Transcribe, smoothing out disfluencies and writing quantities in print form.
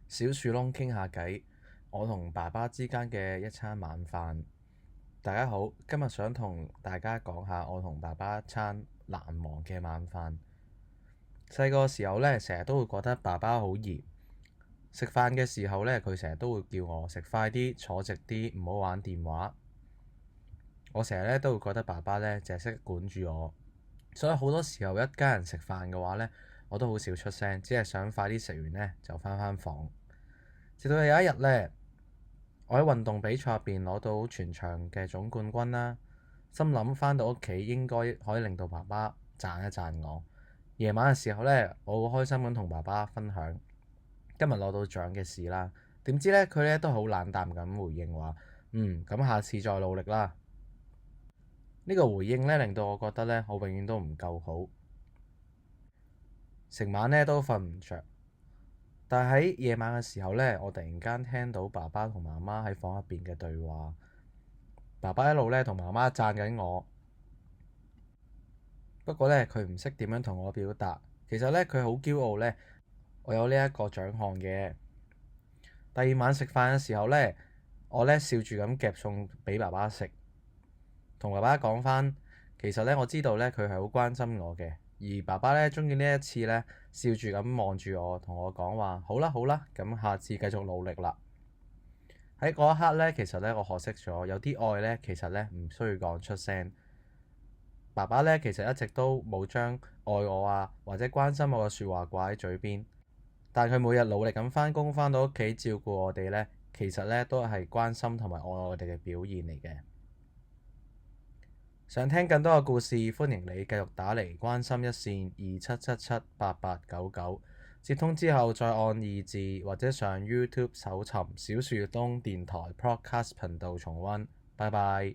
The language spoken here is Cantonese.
小樹窿傾下偈，我同爸爸之間嘅一餐晚飯。大家好，今日想同大家講下我同爸爸一餐難忘嘅晚飯。細個時候呢，成日都會覺得爸爸好嚴。食飯嘅時候呢，佢成日都會叫我食快啲，坐直啲，唔好玩電話。我成日呢都會覺得爸爸呢淨係識管住我，所以好多時候一家人食飯嘅話呢，我都好少出聲，只係想快啲食完呢就返房。直到有一日呢，我喺運動比賽入邊攞到全場嘅總冠軍啦，心諗返到屋企應該可以令到爸爸讚一讚我。夜晚嘅時候呢，我好開心咁同爸爸分享今日攞到獎嘅事啦。點知呢，佢呢都好冷淡咁回應話：咁下次再努力啦。呢個回應呢，令到我覺得呢，我永遠都唔夠好，成晚呢都瞓唔着。但係喺夜晚嘅時候呢，我突然間聽到爸爸同媽媽喺房入邊嘅對話。爸爸一路呢同媽媽讚緊我，不過呢，佢唔識點樣同我表達。其實呢，佢好驕傲呢，我有呢一個獎項嘅。第二晚食飯嘅時候呢，我呢笑住咁夾餸俾爸爸食，同爸爸講返，其實呢，我知道呢，佢係好關心我嘅。而爸爸呢，鍾意呢一次呢，笑住咁望住我，同我講話：好啦好啦，咁下次繼續努力啦。喺嗰一刻呢，其實呢，我學識咗有啲愛呢，其實呢，唔需要講出聲。爸爸呢，其實一直都冇將愛我啊或者關心我嘅説話掛喺嘴邊，但佢每日努力咁返工返到屋企照顧我哋呢，其實呢，都係關心同埋愛我哋嘅表現嚟嘅。想聽更多嘅故事，歡迎你繼續打嚟關心一線27778899，接通之後再按二字或者上 YouTube 搜尋小樹窿電台 Podcast 頻道重溫。拜拜。